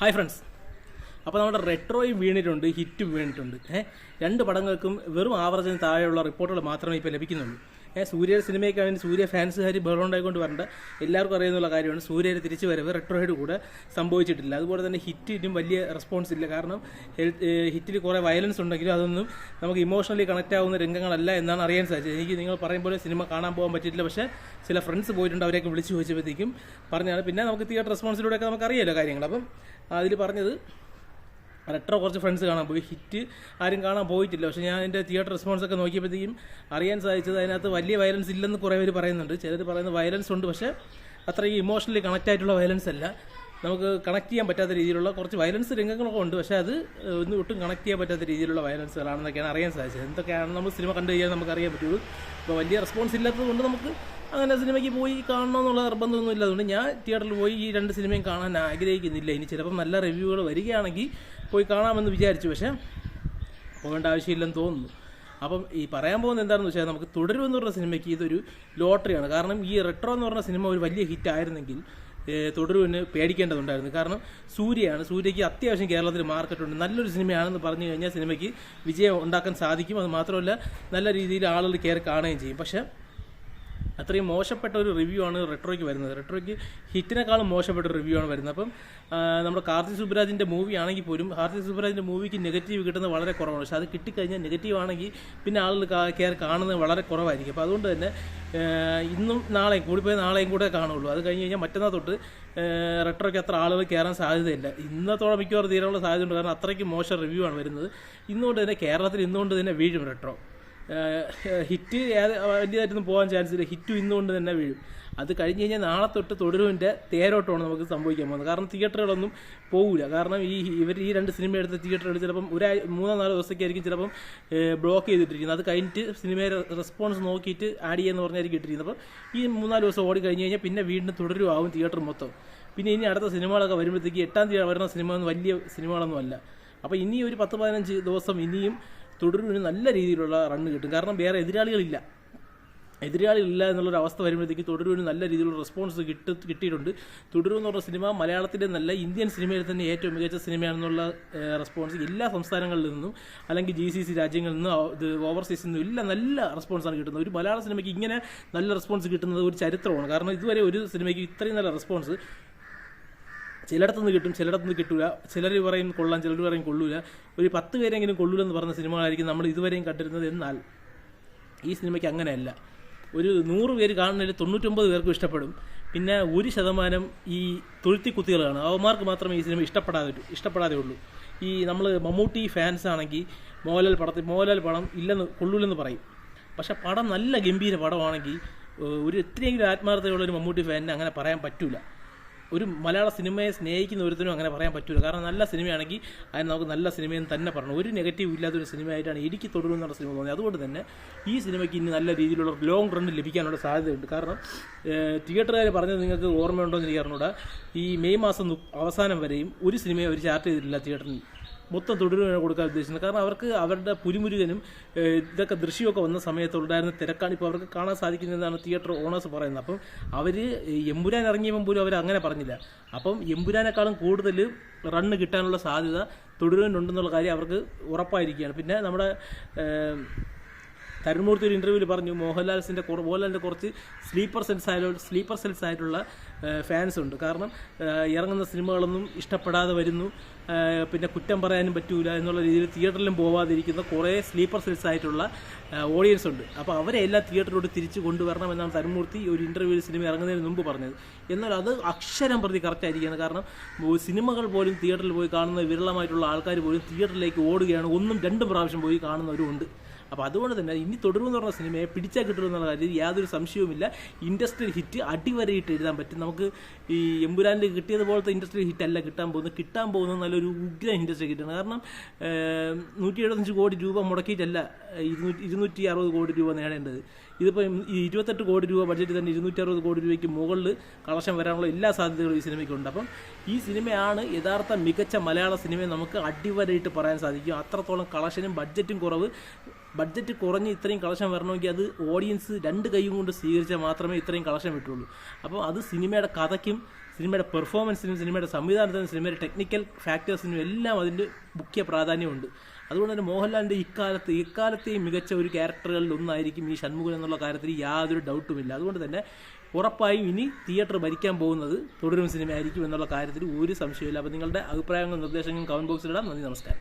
Hi friends, അപ്പോൾ നമ്മുടെ റെട്രോയും വീണിട്ടുണ്ട്, ഹിറ്റും വീണിട്ടുണ്ട്. രണ്ട് പടങ്ങൾക്കും വെറും ആവറേജിന് താഴെയുള്ള റിപ്പോർട്ടുകൾ മാത്രമേ ഇപ്പോൾ ലഭിക്കുന്നുള്ളൂ. സൂര്യ സിനിമയ്ക്ക് വേണ്ടി സൂര്യ ഫാൻസുകാർ ബഹളമുണ്ടായിക്കൊണ്ട് വരേണ്ട എല്ലാവർക്കും അറിയുന്നുള്ള കാര്യമാണ്. സൂര്യയുടെ തിരിച്ചു വരവ് റെട്രോയുടെ കൂടെ സംഭവിച്ചിട്ടില്ല. അതുപോലെ തന്നെ ഹിറ്റിനും വലിയ റെസ്പോൺസ് ഇല്ല. കാരണം ഹിറ്റിൽ കുറേ വയലൻസ് ഉണ്ടെങ്കിലും അതൊന്നും നമുക്ക് ഇമോഷണലി കണക്റ്റ് ആവുന്ന രംഗങ്ങളല്ല എന്നാണ് അറിയാൻ സാധിച്ചത്. എനിക്ക് നിങ്ങൾ പറയും പോലെ സിനിമ കാണാൻ പോകാൻ പറ്റിയിട്ടില്ല. പക്ഷേ ചില ഫ്രണ്ട്സ് പോയിട്ടുണ്ട്, അവരെയൊക്കെ വിളിച്ച് ചോദിച്ചപ്പോഴത്തേക്കും പറഞ്ഞാണ്. പിന്നെ നമുക്ക് തിയേറ്റർ റെസ്പോൺസിലൂടെയൊക്കെ നമുക്കറിയാമല്ലോ കാര്യങ്ങൾ. അപ്പം അതിൽ പറഞ്ഞത് റെട്രോ കുറച്ച് ഫ്രണ്ട്സ് കാണാൻ പോയി, ഹിറ്റ് ആരും കാണാൻ പോയിട്ടില്ല. പക്ഷേ ഞാൻ എൻ്റെ തിയേറ്റർ റെസ്പോൺസ് ഒക്കെ നോക്കിയപ്പോഴത്തേക്കും അറിയാൻ സാധിച്ചത് അതിനകത്ത് വലിയ വയലൻസ് ഇല്ലെന്ന് കുറേ പേര് പറയുന്നുണ്ട്. ചിലർ പറയുന്നത് വയലൻസ് ഉണ്ട്, പക്ഷേ അത്രയും ഇമോഷണലി കണക്റ്റ് ആയിട്ടുള്ള വയലൻസ് അല്ല. നമുക്ക് കണക്ട് ചെയ്യാൻ പറ്റാത്ത രീതിയിലുള്ള കുറച്ച് വയലൻസ് രംഗങ്ങളൊക്കെ ഉണ്ട്, പക്ഷേ അത് ഒട്ടും കണക്ട് ചെയ്യാൻ പറ്റാത്ത രീതിയിലുള്ള വയലൻസുകളാണെന്നൊക്കെയാണ് അറിയാൻ സാധിച്ചത്. എന്തൊക്കെയാണ് നമ്മൾ സിനിമ കണ്ടു കഴിഞ്ഞാൽ നമുക്ക് അറിയാൻ പറ്റുള്ളൂ. അപ്പോൾ വലിയ റെസ്പോൺസ് ഇല്ലാത്തത് കൊണ്ട് നമുക്ക് അങ്ങനെ സിനിമയ്ക്ക് പോയി കാണണമെന്നുള്ള നിർബന്ധമൊന്നും ഇല്ലാത്തതുകൊണ്ട് ഞാൻ തിയേറ്ററിൽ പോയി ഈ രണ്ട് സിനിമയും കാണാൻ ആഗ്രഹിക്കുന്നില്ല. ഇനി ചിലപ്പം നല്ല റിവ്യൂകൾ വരികയാണെങ്കിൽ പോയി കാണാമെന്ന് വിചാരിച്ചു, പക്ഷേ പോകേണ്ട ആവശ്യമില്ലെന്ന് തോന്നുന്നു. അപ്പം ഈ പറയാൻ പോകുന്നത് എന്താണെന്ന് വെച്ചാൽ, നമുക്ക് തുടരുമെന്ന് പറഞ്ഞ സിനിമയ്ക്ക് ഇതൊരു ലോട്ടറിയാണ്. കാരണം ഈ റെട്രോ എന്ന് പറഞ്ഞ സിനിമ ഒരു വലിയ ഹിറ്റ് ആയിരുന്നെങ്കിൽ തുടരുവിന് പേടിക്കേണ്ടതുണ്ടായിരുന്നു. കാരണം സൂര്യയ്ക്ക് അത്യാവശ്യം കേരളത്തിൽ മാർക്കറ്റുണ്ട്. നല്ലൊരു സിനിമയാണെന്ന് പറഞ്ഞു കഴിഞ്ഞാൽ സിനിമയ്ക്ക് വിജയം ഉണ്ടാക്കാൻ സാധിക്കും. അത് മാത്രമല്ല നല്ല രീതിയിൽ ആളുകൾ കയറി കാണുകയും ചെയ്യും. പക്ഷേ അത്രയും മോശപ്പെട്ട ഒരു റിവ്യൂ ആണ് റെട്രോയ്ക്ക് വരുന്നത്. റെട്രോയ്ക്ക് ഹിറ്റിനേക്കാളും മോശപ്പെട്ട ഒരു റിവ്യൂ ആണ് വരുന്നത്. അപ്പം നമ്മുടെ കാർത്തിക് സുബ്രാജിൻ്റെ മൂവി ആണെങ്കിൽ പോലും കാർത്തിക് സുബ്രാജിൻ്റെ മൂവിക്ക് നെഗറ്റീവ് കിട്ടുന്നത് വളരെ കുറവാണ്. പക്ഷേ അത് കിട്ടിക്കഴിഞ്ഞാൽ നെഗറ്റീവ് ആണെങ്കിൽ പിന്നെ ആളുകൾ കയറി കാണുന്നത് വളരെ കുറവായിരിക്കും. അപ്പോൾ അതുകൊണ്ട് തന്നെ ഇന്നും നാളെയും കൂടിപ്പോയി നാളെയും കൂടെ കാണുള്ളൂ. അത് കഴിഞ്ഞ് കഴിഞ്ഞാൽ മറ്റന്നാൾ തൊട്ട് റെട്രോയ്ക്ക് അത്ര ആളുകൾ കയറാൻ സാധ്യതയില്ല. ഇന്നത്തോടെ മിക്കവാറും തീരാനുള്ള സാധ്യതയുണ്ട്. കാരണം അത്രയ്ക്ക് മോശം റിവ്യൂ ആണ് വരുന്നത്. ഇന്നുകൊണ്ട് തന്നെ കേരളത്തിൽ ഇന്നുകൊണ്ട് തന്നെ വീഴും റെട്രോ. ഹിറ്റ് വലിയതായിട്ടൊന്നും പോകാൻ ചാൻസ് ഇല്ല. ഹിറ്റും ഇന്നുകൊണ്ട് തന്നെ വീഴും. അത് കഴിഞ്ഞ് കഴിഞ്ഞാൽ നാളെ തൊട്ട് തുടരുവിൻ്റെ തേരോട്ടമാണ് നമുക്ക് സംഭവിക്കാൻ പോകുന്നത്. കാരണം തിയേറ്ററുകളൊന്നും പോകില്ല. കാരണം ഈ രണ്ട് സിനിമ എടുത്ത തിയേറ്ററുകൾ ചിലപ്പം 3-4 ദിവസത്തേക്കായിരിക്കും ചിലപ്പം ബ്ലോക്ക് ചെയ്തിട്ടിരിക്കുന്നത്. അത് കഴിഞ്ഞിട്ട് സിനിമയുടെ റെസ്പോൺസ് നോക്കിയിട്ട് ആഡ് ചെയ്യാന്ന് പറഞ്ഞായിരിക്കും ഇട്ടിരിക്കുന്നത്. അപ്പം ഈ 3-4 ദിവസം ഓടി കഴിഞ്ഞ് കഴിഞ്ഞാൽ പിന്നെ വീണ്ടും തുടരുവാകും തിയേറ്റർ മൊത്തം. പിന്നെ ഇനി അടുത്ത സിനിമകളൊക്കെ വരുമ്പോഴത്തേക്ക് 8-ാം തീയതി വരുന്ന സിനിമയൊന്നും വലിയ സിനിമകളൊന്നും അല്ല. അപ്പോൾ ഇനി ഒരു 10-15 ദിവസം ഇനിയും തുടരുവിന് നല്ല രീതിയിലുള്ള റണ്ണ് കിട്ടും. കാരണം വേറെ എതിരാളികളില്ല എന്നുള്ളൊരു അവസ്ഥ വരുമ്പോഴത്തേക്ക് തുടരുവിന് നല്ല രീതിയിലുള്ള റെസ്പോൺസ് കിട്ടിയിട്ടുണ്ട്. തുടരു എന്ന് പറഞ്ഞ സിനിമ മലയാളത്തിൻ്റെ നല്ല ഇന്ത്യൻ സിനിമയിൽ തന്നെ ഏറ്റവും മികച്ച സിനിമയാണെന്നുള്ള റെസ്പോൺസ് എല്ലാ സംസ്ഥാനങ്ങളിൽ നിന്നും അല്ലെങ്കിൽ GCC രാജ്യങ്ങളിൽ നിന്നും ഓവർസീസിൽ നിന്നും എല്ലാം നല്ല റെസ്പോൺസാണ് കിട്ടുന്നത്. ഒരു മലയാള സിനിമയ്ക്ക് ഇങ്ങനെ നല്ല റെസ്പോൺസ് കിട്ടുന്നത് ഒരു ചരിത്രമാണ്. കാരണം ഇതുവരെ ഒരു സിനിമയ്ക്ക് ഇത്രയും നല്ല റെസ്പോൺസ് ചിലയിടത്തുനിന്ന് കിട്ടും, ചിലയിടത്തുനിന്ന് കിട്ടില്ല. ചിലർ പറയും കൊള്ളാം, ചിലർ പറയും കൊള്ളൂല. ഒരു 10 പേരെങ്കിലും കൊള്ളൂലെന്ന് പറഞ്ഞ സിനിമകളായിരിക്കും നമ്മൾ ഇതുവരെയും കണ്ടിരുന്നത്. എന്നാൽ ഈ സിനിമയ്ക്ക് അങ്ങനെയല്ല. ഒരു 100 പേര് കാണുന്നതിൽ 99 പേർക്കും ഇഷ്ടപ്പെടും. പിന്നെ 1% ഈ തൊഴുത്തിക്കുത്തികളാണ്. അവന്മാർക്ക് മാത്രമേ ഈ സിനിമ ഇഷ്ടപ്പെടാതെ ഉള്ളൂ. ഈ നമ്മൾ മമ്മൂട്ടി ഫാൻസ് ആണെങ്കിൽ മോഹൻലാൽ പടം കൊള്ളൂലെന്ന് പറയും. പക്ഷെ പടം നല്ല ഗംഭീര പടമാണെങ്കിൽ ഒരു എത്രയെങ്കിലും ആത്മാർത്ഥതയുള്ളൊരു മമ്മൂട്ടി ഫാനിന് അങ്ങനെ പറയാൻ പറ്റൂല. ഒരു മലയാള സിനിമയെ സ്നേഹിക്കുന്ന ഒരുത്തിനും അങ്ങനെ പറയാൻ പറ്റില്ല. കാരണം നല്ല സിനിമയാണെങ്കിൽ അതിന് നമുക്ക് നല്ല സിനിമയെന്ന് തന്നെ പറഞ്ഞു. ഒരു നെഗറ്റീവ് ഇല്ലാത്തൊരു സിനിമയായിട്ടാണ് എനിക്ക് തുടരുമെന്നുള്ള സിനിമ തോന്നിയത്. അതുകൊണ്ട് തന്നെ ഈ സിനിമയ്ക്ക് ഇനി നല്ല രീതിയിലുള്ള ലോങ് റൺ ലഭിക്കാനുള്ള സാധ്യതയുണ്ട്. കാരണം തിയേറ്ററുകാർ പറഞ്ഞത് നിങ്ങൾക്ക് ഓർമ്മയുണ്ടോ എന്ന് എനിക്ക് അറിഞ്ഞൂടാ. ഈ മെയ് മാസം അവസാനം വരെയും ഒരു സിനിമയെ അവർ ചാർട്ട് ചെയ്തിട്ടില്ല തിയേറ്ററിൽ. മൊത്തം തുടരുവിനെ കൊടുക്കാൻ ഉദ്ദേശിക്കുന്നത്. കാരണം അവർക്ക് അവരുടെ പുലിമുരുകനും ഇതൊക്കെ ദൃശ്യമൊക്കെ വന്ന സമയത്തുണ്ടായിരുന്ന തിരക്കാണ് ഇപ്പോൾ അവർക്ക് കാണാൻ സാധിക്കുന്നതെന്നാണ് തിയേറ്റർ ഓണേഴ്സ് പറയുന്നത്. അപ്പം അവർ എമ്പുരാൻ ഇറങ്ങിയപ്പോൾ പോലും അവർ അങ്ങനെ പറഞ്ഞില്ല. അപ്പം എമ്പുരാനേക്കാളും കൂടുതൽ റണ്ണ് കിട്ടാനുള്ള സാധ്യത തുടരുവിനുണ്ടെന്നുള്ള കാര്യം അവർക്ക് ഉറപ്പായിരിക്കുകയാണ്. പിന്നെ നമ്മുടെ തരുൺമൂർത്തി ഒരു ഇൻ്റർവ്യൂവിൽ പറഞ്ഞു മോഹൻലാലിൻ്റെ കുറച്ച് സ്ലീപ്പർ സെൽസ് ആയിട്ടുള്ള ഫാൻസ് ഉണ്ട്. കാരണം ഇറങ്ങുന്ന സിനിമകളൊന്നും ഇഷ്ടപ്പെടാതെ വരുന്നു, പിന്നെ കുറ്റം പറയാനും പറ്റൂല എന്നുള്ള രീതിയിൽ തിയേറ്ററിലും പോവാതിരിക്കുന്ന കുറേ സ്ലീപ്പർ സെൽസ് ആയിട്ടുള്ള ഓഡിയൻസ് ഉണ്ട്. അപ്പോൾ അവരെ എല്ലാം തിയേറ്ററിലോട്ട് തിരിച്ചു കൊണ്ടുവരണമെന്നാണ് തരുൺമൂർത്തി ഒരു ഇൻ്റർവ്യൂവിൽ സിനിമ ഇറങ്ങുന്നതിന് മുമ്പ് പറഞ്ഞത്. എന്നാൽ അത് അക്ഷരം പ്രതി കറക്റ്റായിരിക്കുകയാണ്. കാരണം സിനിമകൾ പോലും തിയേറ്ററിൽ പോയി കാണുന്ന വിരളമായിട്ടുള്ള ആൾക്കാർ പോലും തിയേറ്ററിലേക്ക് ഓടുകയാണ്. 1-2 പ്രാവശ്യം പോയി കാണുന്നവരുമുണ്ട്. അപ്പോൾ അതുകൊണ്ട് തന്നെ ഇനി തുടരുമെന്ന് പറഞ്ഞ സിനിമയെ പിടിച്ചാൽ കിട്ടുമെന്നുള്ള കാര്യത്തിൽ യാതൊരു സംശയവുമില്ല. ഇൻഡസ്ട്രിയൽ ഹിറ്റ് അടിവരയിട്ട് എഴുതാൻ പറ്റും. നമുക്ക് ഈ എമ്പുരാനിൽ കിട്ടിയതുപോലത്തെ ഇൻഡസ്ട്രിയൽ ഹിറ്റ് അല്ല കിട്ടാൻ പോകുന്നത് നല്ലൊരു ഉഗ്ര ഇൻഡസ്ട്രി ഹിറ്റാണ്. കാരണം 175 കോടി രൂപ മുടക്കിയിട്ടല്ല 260 കോടി രൂപ നേടേണ്ടത്. ഇതിപ്പോൾ ഈ 28 കോടി രൂപ ബഡ്ജറ്റ് തന്നെ 260 കോടി രൂപയ്ക്ക് മുകളിൽ കളക്ഷൻ വരാനുള്ള എല്ലാ സാധ്യതകളും ഈ സിനിമയ്ക്കുണ്ട്. അപ്പം ഈ സിനിമയാണ് യഥാർത്ഥ മികച്ച മലയാള സിനിമയെ നമുക്ക് അടിവരയിട്ട് പറയാൻ സാധിക്കും. അത്രത്തോളം കളക്ഷനും ബഡ്ജറ്റും കുറവ്. ബഡ്ജറ്റ് കുറഞ്ഞ് ഇത്രയും കളക്ഷൻ വരണമെങ്കിൽ അത് ഓഡിയൻസ് 2 കൈയും കൊണ്ട് സ്വീകരിച്ചാൽ മാത്രമേ ഇത്രയും കളക്ഷൻ കിട്ടുള്ളൂ. അപ്പോൾ അത് സിനിമയുടെ കഥയ്ക്കും സിനിമയുടെ പെർഫോമൻസിനും സിനിമയുടെ സംവിധാനത്തിനും സിനിമയുടെ ടെക്നിക്കൽ ഫാക്ടേഴ്സിനും എല്ലാം അതിൻ്റെ മുഖ്യ പ്രാധാന്യമുണ്ട്. അതുകൊണ്ട് തന്നെ മോഹൻലാലിൻ്റെ ഇക്കാലത്തെയും മികച്ച ഒരു ക്യാരക്ടറുകളിൽ ഒന്നായിരിക്കും ഈ ഷൺമുഖൻ എന്നുള്ള കാര്യത്തിൽ യാതൊരു ഡൗട്ടുമില്ല. അതുകൊണ്ട് തന്നെ ഉറപ്പായും ഇനി തിയേറ്റർ ഭരിക്കാൻ പോകുന്നത് തുടരും സിനിമയായിരിക്കും എന്നുള്ള കാര്യത്തിൽ ഒരു സംശയമില്ല. അപ്പോൾ നിങ്ങളുടെ അഭിപ്രായങ്ങളും നിർദ്ദേശങ്ങളും കമൻറ്റ് ബോക്സിലിടാം. നന്ദി, നമസ്കാരം.